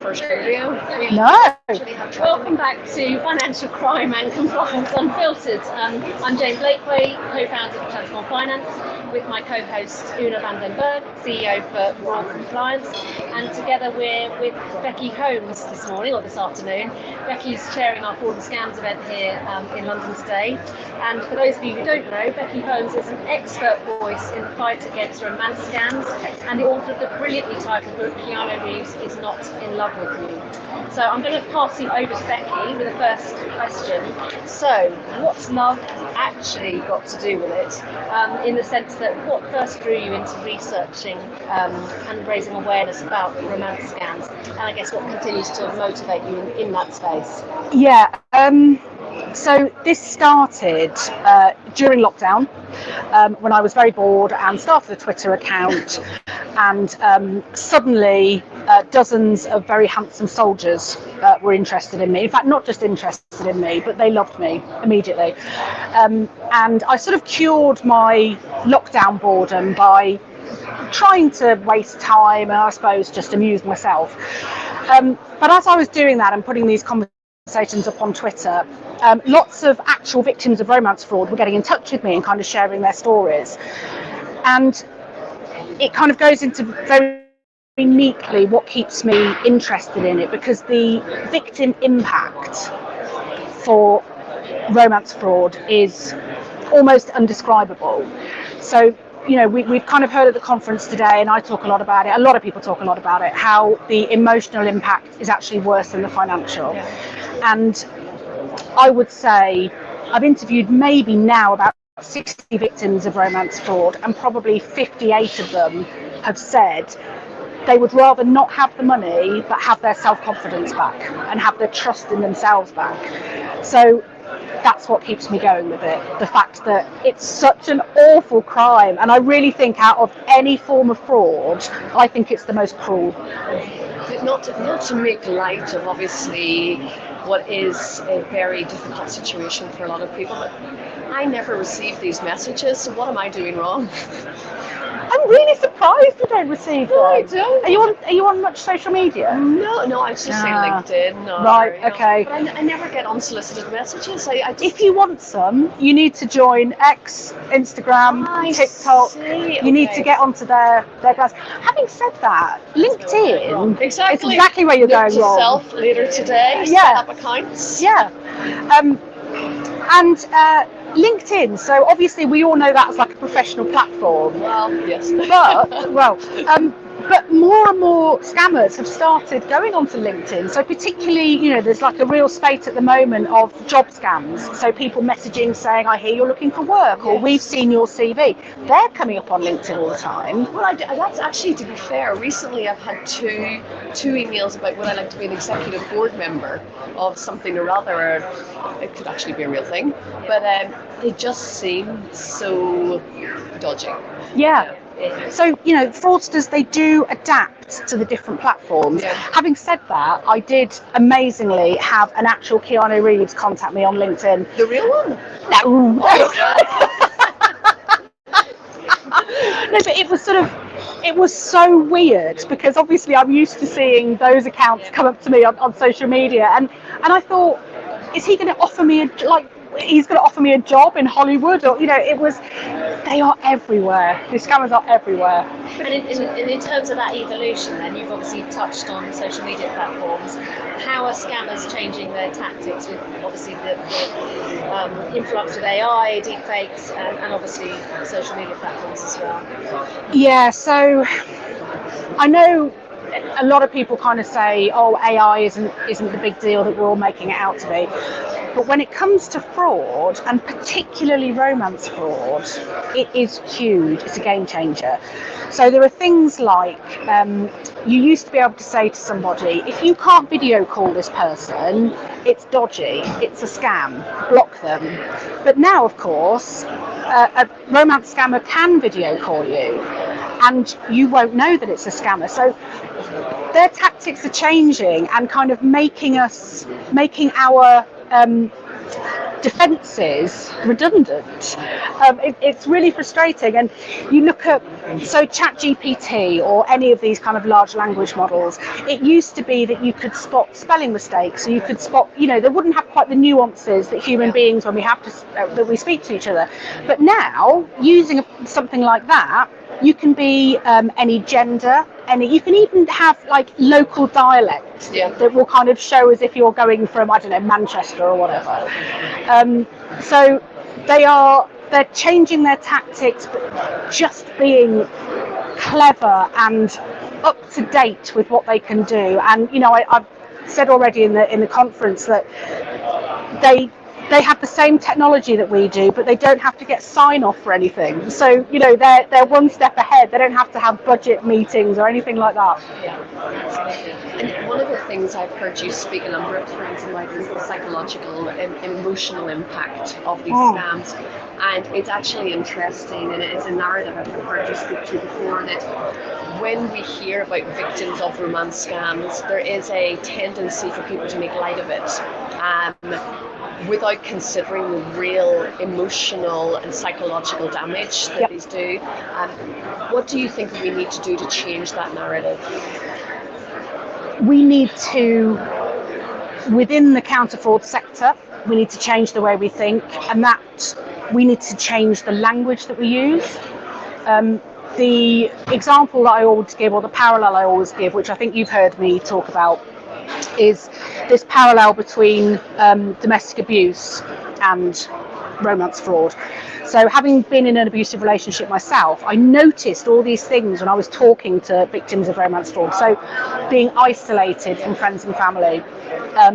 first rodeo. No. Welcome back to Financial Crime and Compliance Unfiltered. I'm Jane Blakeway, co-founder of Transformative Finance, with my co-host Oonagh Berg, CEO for Raw Compliance, and together we're with Becky Holmes this morning, or this afternoon. Becky's chairing our Fraud and Scams event here in London today. And for those of you who don't know, Becky Holmes is an expert voice in the fight against romance scams and the author of the brilliantly titled book Keanu Reeves is Not in Love with You. So I'm going to pass you over to Becky with the first question. So, what's love actually got to do with it? In the sense that what first drew you into researching and raising awareness about romance scams, and I guess what continues to motivate you in that space? Yeah. So this started during lockdown when I was very bored and started a Twitter account, and suddenly dozens of very handsome soldiers were interested in me. In fact, not just interested in me, but they loved me immediately. And I sort of cured my lockdown boredom by trying to waste time and I suppose just amuse myself. But as I was doing that and putting these conversations up on Twitter, lots of actual victims of romance fraud were getting in touch with me and kind of sharing their stories. And it kind of goes into very neatly what keeps me interested in it, because the victim impact for romance fraud is almost undescribable. So, you know, we've kind of heard at the conference today, and I talk a lot about it, a lot of people talk a lot about it, how the emotional impact is actually worse than the financial. Yeah. And I would say I've interviewed maybe now about 60 victims of romance fraud, and probably 58 of them have said they would rather not have the money but have their self-confidence back and have their trust in themselves back. So that's what keeps me going with it, the fact that it's such an awful crime, and I really think out of any form of fraud, I think it's the most cruel. Not to make light of obviously what is a very difficult situation for a lot of people, but I never receive these messages, so what am I doing wrong? I'm really surprised you don't receive them. No, I don't. Are you on much social media? No, I just say LinkedIn. Right, okay. But I never get unsolicited messages. If you want some, you need to join X, Instagram, TikTok. You need to get onto their guys. Having said that, LinkedIn, it's exactly where you're going wrong. Yourself later today. Set up accounts. Yeah. And LinkedIn, so obviously we all know that's like a professional platform. Well, yes. But more and more scammers have started going onto LinkedIn. So particularly, you know, there's like a real spate at the moment of job scams. So people messaging saying, I hear you're looking for work, or we've seen your CV. They're coming up on LinkedIn all the time. Well, that's actually, to be fair, recently I've had two emails about would I like to be an executive board member of something or other. It could actually be a real thing. But they just seem so dodgy. Yeah. So, you know, fraudsters, they do adapt to the different platforms. Yeah. Having said that, I did amazingly have an actual Keanu Reeves contact me on LinkedIn. The real one? No, but it was so weird, because obviously I'm used to seeing those accounts come up to me on social media, and I thought, is he going to offer me he's going to offer me a job in Hollywood, or, you know, they are everywhere. The scammers are everywhere. And in terms of that evolution, then you've obviously touched on social media platforms. How are scammers changing their tactics with obviously the influx of AI, deepfakes, and obviously social media platforms as well? Yeah, so I know a lot of people kind of say, oh, AI isn't the big deal that we're all making it out to be. But when it comes to fraud, and particularly romance fraud, it is huge. It's a game changer. So there are things like, you used to be able to say to somebody, if you can't video call this person, it's dodgy, it's a scam, block them. But now, of course, a romance scammer can video call you, and you won't know that it's a scammer. So their tactics are changing and kind of making our defences redundant. It's really frustrating. And you look at ChatGPT or any of these kind of large language models. It used to be that you could spot spelling mistakes, so you could spot, they wouldn't have quite the nuances that human beings when we have to that we speak to each other. But now, using something like that, you can be any gender, you can even have like local dialect that will kind of show as if you're going from, I don't know, Manchester or whatever. So they're changing their tactics, but just being clever and up to date with what they can do. And I've said already in the conference that they have the same technology that we do, but they don't have to get sign off for anything. So they're one step ahead. They don't have to have budget meetings or anything like that. Yeah, absolutely. And one of the things I've heard you speak a number of times about is the psychological and emotional impact of these scams. And it's actually interesting, and it's a narrative I've heard you speak to before, that when we hear about victims of romance scams, there is a tendency for people to make light of it, without considering the real emotional and psychological damage that these do. What do you think we need to do to change that narrative? We need to, within the counter-fraud sector, we need to change the way we think, and that we need to change the language that we use. The example that I always give, or the parallel I always give, which I think you've heard me talk about, is this parallel between domestic abuse and romance fraud. So having been in an abusive relationship myself, I noticed all these things when I was talking to victims of romance fraud. So being isolated from friends and family,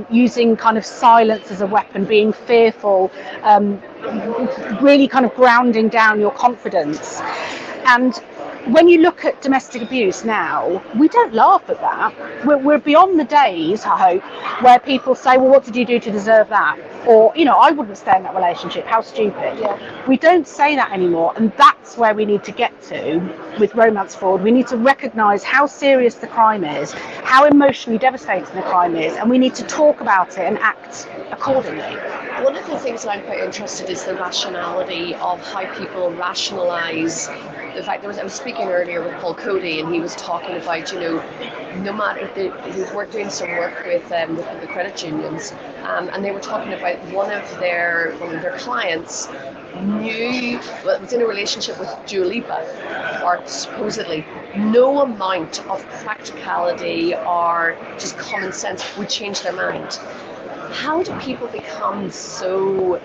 using kind of silence as a weapon, being fearful, really kind of grounding down your confidence. And when you look at domestic abuse now, we don't laugh at that. We're beyond the days, I hope, where people say, well, what did you do to deserve that? Or, I wouldn't stay in that relationship. How stupid. Yeah. We don't say that anymore. And that's where we need to get to with romance fraud. We need to recognise how serious the crime is, how emotionally devastating the crime is, and we need to talk about it and act accordingly. One of the things that I'm quite interested in is the rationality of how people rationalise the fact. I was speaking earlier with Paul Cody, and he was talking about, no matter if he was doing some work with the credit unions, and they were talking about one of their clients was in a relationship with Dua Lipa, or supposedly. No amount of practicality or just common sense would change their mind. How do people become so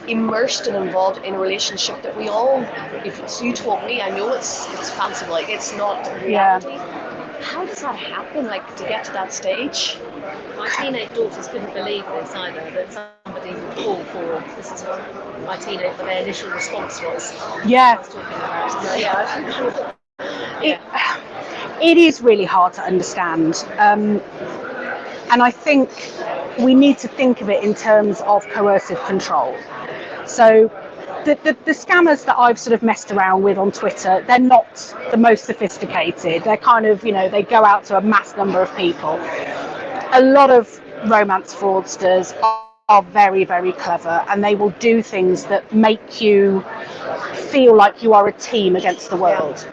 immersed and involved in a relationship that we all, if you told me, I know it's fanciful, like it's not reality. Yeah. How does that happen, like to get to that stage? My teenage daughters couldn't believe this either, that somebody would call for, this is what their initial response was. Yeah. I was talking about. Yeah. It is really hard to understand. And I think we need to think of it in terms of coercive control. So the scammers that I've sort of messed around with on Twitter, they're not the most sophisticated. They're kind of, they go out to a mass number of people. A lot of romance fraudsters are very, very clever, and they will do things that make you feel like you are a team against the world.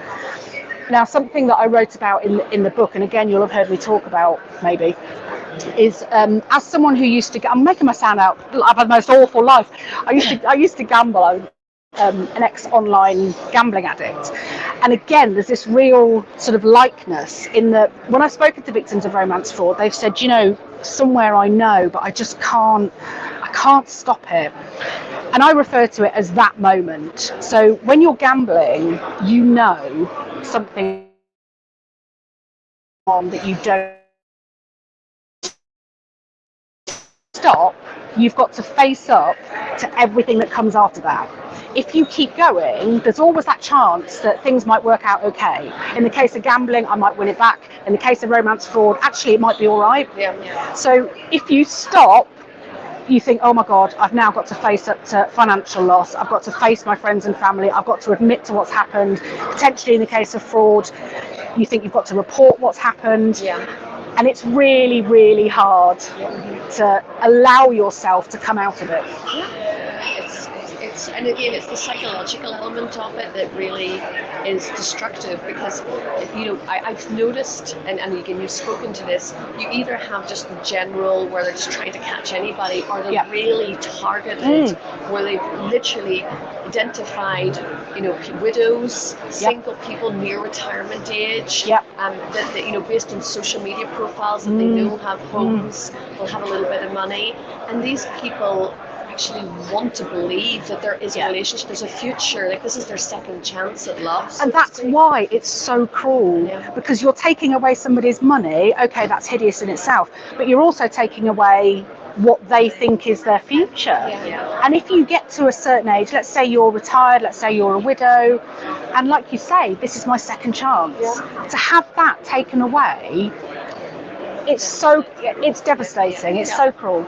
Now, something that I wrote about in the book, and again, you'll have heard me talk about maybe, is as someone who used to, I'm making myself sound out, I've had the most awful life. I used to gamble. I was an ex-online gambling addict, and again, there's this real sort of likeness in that when I've spoken to victims of romance fraud, they've said, somewhere I know, but I just can't stop it. And I refer to it as that moment. So when you're gambling, something on that you don't stop, you've got to face up to everything that comes after that. If you keep going, there's always that chance that things might work out okay. In the case of gambling, I might win it back. In the case of romance fraud, actually it might be all right. Yeah. So if you stop, you think, oh my God, I've now got to face up to financial loss. I've got to face my friends and family. I've got to admit to what's happened. Potentially in the case of fraud, you think you've got to report what's happened. Yeah. And it's really, really hard to allow yourself to come out of it. And again, it's the psychological element of it that really is destructive, because I've noticed, and again you've spoken to this, you either have just the general where they're just trying to catch anybody, or they're really targeted where they've literally identified widows, single people near retirement age, that based on social media profiles that they know have homes, will have a little bit of money, and these people actually want to believe that there is a relationship, there's a future, like this is their second chance at love. And that's why it's so cruel, because you're taking away somebody's money. Okay, that's hideous in itself, but you're also taking away what they think is their future. And if you get to a certain age, let's say you're retired, let's say you're a widow, and like you say, this is my second chance, to have that taken away, it's devastating. It's so cruel.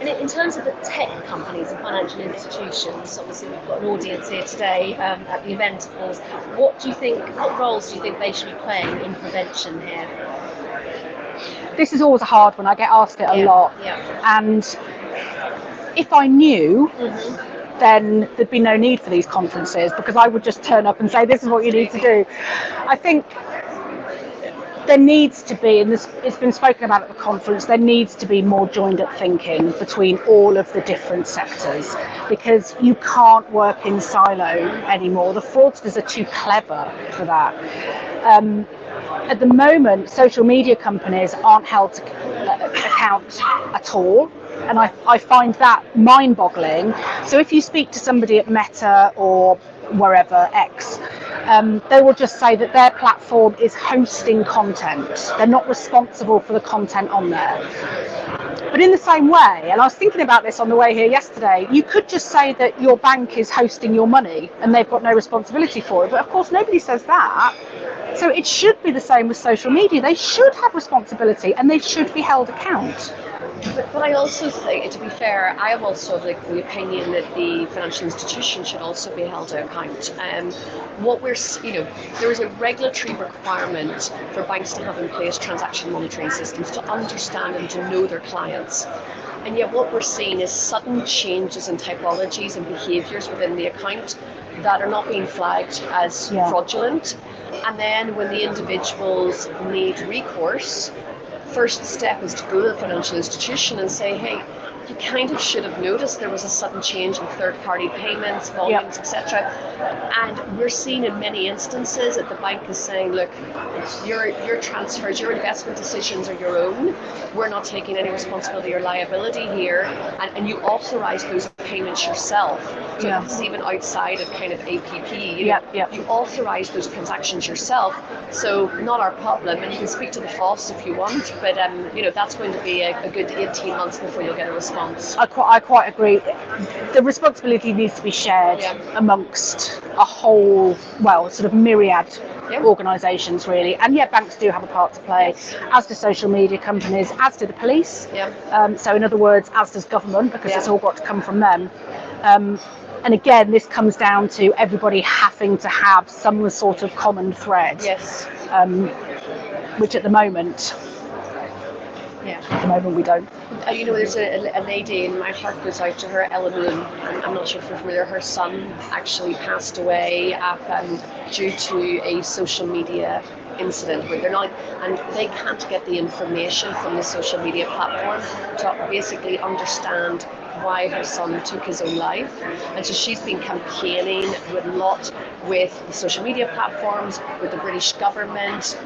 And in terms of the tech companies and financial institutions, obviously we've got an audience here today at the event, of course. What roles do you think they should be playing in prevention here? This is always a hard one. I get asked it a lot. And if I knew, then there'd be no need for these conferences, because I would just turn up and say, this is what you need to do. I think there needs to be, and it's been spoken about at the conference, there needs to be more joined up thinking between all of the different sectors, because you can't work in silo anymore. The fraudsters are too clever for that. At the moment, social media companies aren't held to account at all, and I find that mind-boggling. So if you speak to somebody at Meta or wherever, X, they will just say that their platform is hosting content. They're not responsible for the content on there. But in the same way, and I was thinking about this on the way here yesterday, you could just say that your bank is hosting your money and they've got no responsibility for it. But of course, nobody says that. So it should be the same with social media. They should have responsibility and they should be held account. But I also think, to be fair, I am also of the opinion that the financial institution should also be held to account. There is a regulatory requirement for banks to have in place transaction monitoring systems to understand and to know their clients. And yet what we're seeing is sudden changes in typologies and behaviours within the account that are not being flagged as fraudulent. And then when the individuals need recourse, first step is to go to the financial institution and say, hey, you kind of should have noticed there was a sudden change in third-party payments, volumes, etc. And we're seeing in many instances that the bank is saying, look, your transfers, your investment decisions are your own. We're not taking any responsibility or liability here. And you authorise those payments yourself. So this is even outside of kind of APP. You authorise those transactions yourself. So not our problem. And you can speak to the FOSS if you want, but that's going to be a good 18 months before you'll get a response. I quite agree. The responsibility needs to be shared amongst a whole, sort of myriad organisations, really. And banks do have a part to play, as do social media companies, as do the police. So in other words, as does government, because it's all got to come from them. And again, this comes down to everybody having to have some sort of common thread. Which at the moment, we don't. There's a lady, and my heart goes out to her, Eleanor. I'm not sure if you're familiar. Her son actually passed away due to a social media incident where they're not, and they can't get the information from the social media platform to basically understand why her son took his own life. And so she's been campaigning with a lot with the social media platforms, with the British government,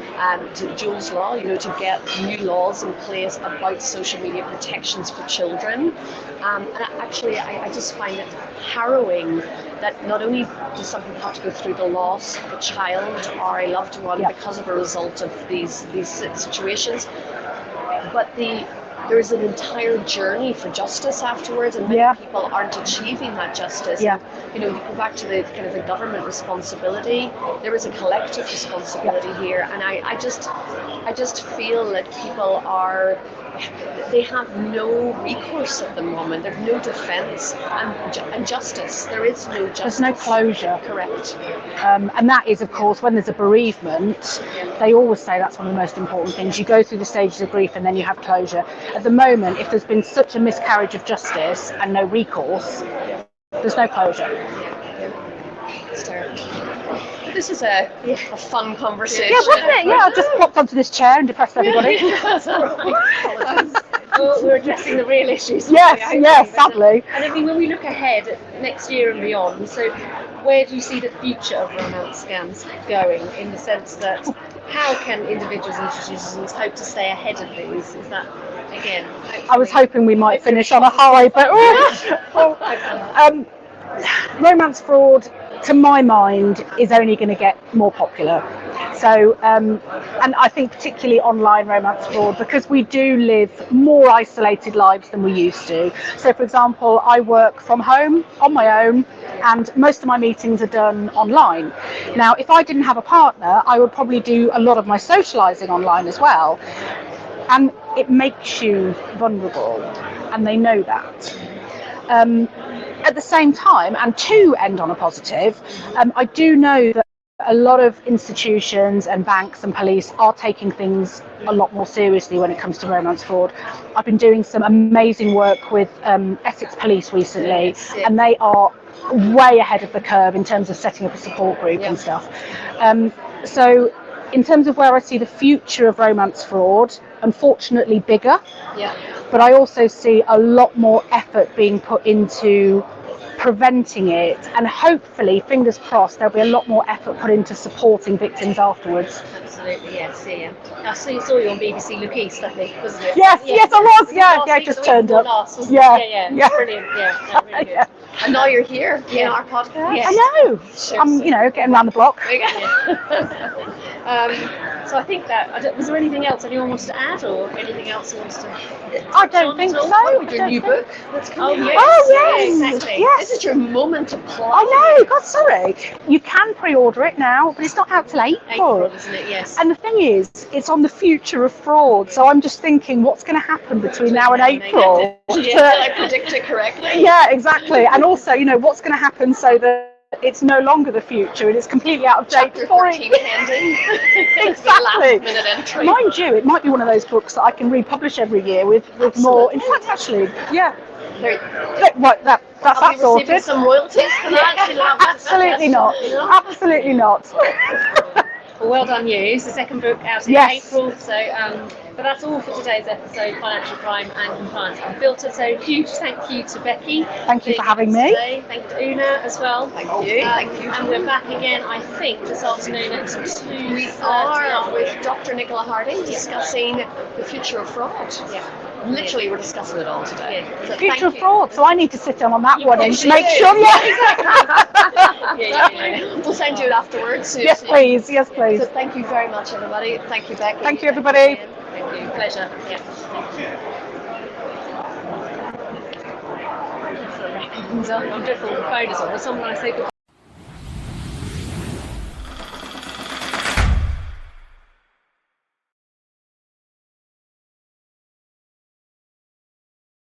to Jules Law, to get new laws in place about social media protections for children. And actually, I just find it harrowing that not only does somebody have to go through the loss of a child or a loved one because of a result of these situations, but the there is an entire journey for justice afterwards, and many people aren't achieving that justice. Yeah. And, you know, you go back to the kind of the government responsibility. There is a collective responsibility here, and I just feel that people they have no recourse at the moment. There's no defence and justice. There is no justice. There's no closure. Correct. And that is, of course, when there's a bereavement, they always say that's one of the most important things. You go through the stages of grief and then you have closure. At the moment, if there's been such a miscarriage of justice and no recourse, there's no closure. It's terrible. This is a fun conversation. Yeah, wasn't it? Yeah, I just popped onto this chair and depressed everybody. That's all right. Well, we're addressing the real issues. Yes, sadly. And I mean, when we look ahead at next year and beyond, so where do you see the future of romance scams going, in the sense that how can individuals and institutions hope to stay ahead of these? Is that, again, I was hoping we might finish on a high, but romance fraud, to my mind, is only going to get more popular. So, and I think particularly online romance fraud, because we do live more isolated lives than we used to. So, for example, I work from home on my own, and most of my meetings are done online. Now, if I didn't have a partner, I would probably do a lot of my socialising online as well. And it makes you vulnerable, and they know that. At the same time, and to end on a positive, I do know that a lot of institutions and banks and police are taking things a lot more seriously when it comes to romance fraud. I've been doing some amazing work with Essex Police recently, and they are way ahead of the curve in terms of setting up a support group and stuff. So in terms of where I see the future of romance fraud, unfortunately bigger, but I also see a lot more effort being put into preventing it, and hopefully, fingers crossed, there'll be a lot more effort put into supporting victims afterwards. Absolutely, yes, yeah. I saw you on BBC Look East, I think, wasn't it? Yes, I was, I just turned up. Yeah, brilliant, really good. And now you're here in our podcast. Yes. I know. Sure. I'm, getting around the block. So I think that, was there anything else anyone wants to add, or anything else you wants to? I don't think so. With your new book that's coming out. Yes, exactly. Yes. This is your moment to plug. I know. God, sorry. You can pre-order it now, but it's not out till April, isn't it? Yes. And the thing is, it's on the future of fraud. So I'm just thinking, what's going to happen between now and April? Did I predict it correctly? Yeah, exactly. And also, what's going to happen so that it's no longer the future and it's completely out of date. Chapter 13 pending. Exactly. Last-minute entry. Mind you, it might be one of those books that I can republish every year with more. In fact, actually, that's sorted. Some royalties for that? Absolutely not. Absolutely not. Well done, you. It's the second book out in April. So, but that's all for today's episode, Financial Crime and Compliance Unfiltered. So, huge thank you to Becky. Thank you for having me. Today. Thank you to Oonagh as well. Thank you. Thank you. And we're back again, I think, this afternoon at 2:30. We are with Dr. Nicola Harding discussing the future of fraud. Literally, we're discussing it all today. So future of fraud. So I need to sit down on that one and make sure. We'll send you it afterwards. Yes, please. Yes, please. So thank you very much, everybody. Thank you, Becky. Thank you, everybody. Thank you. Pleasure. Yeah. I'm dreadful with the phone is on. Will someone when I say goodbye?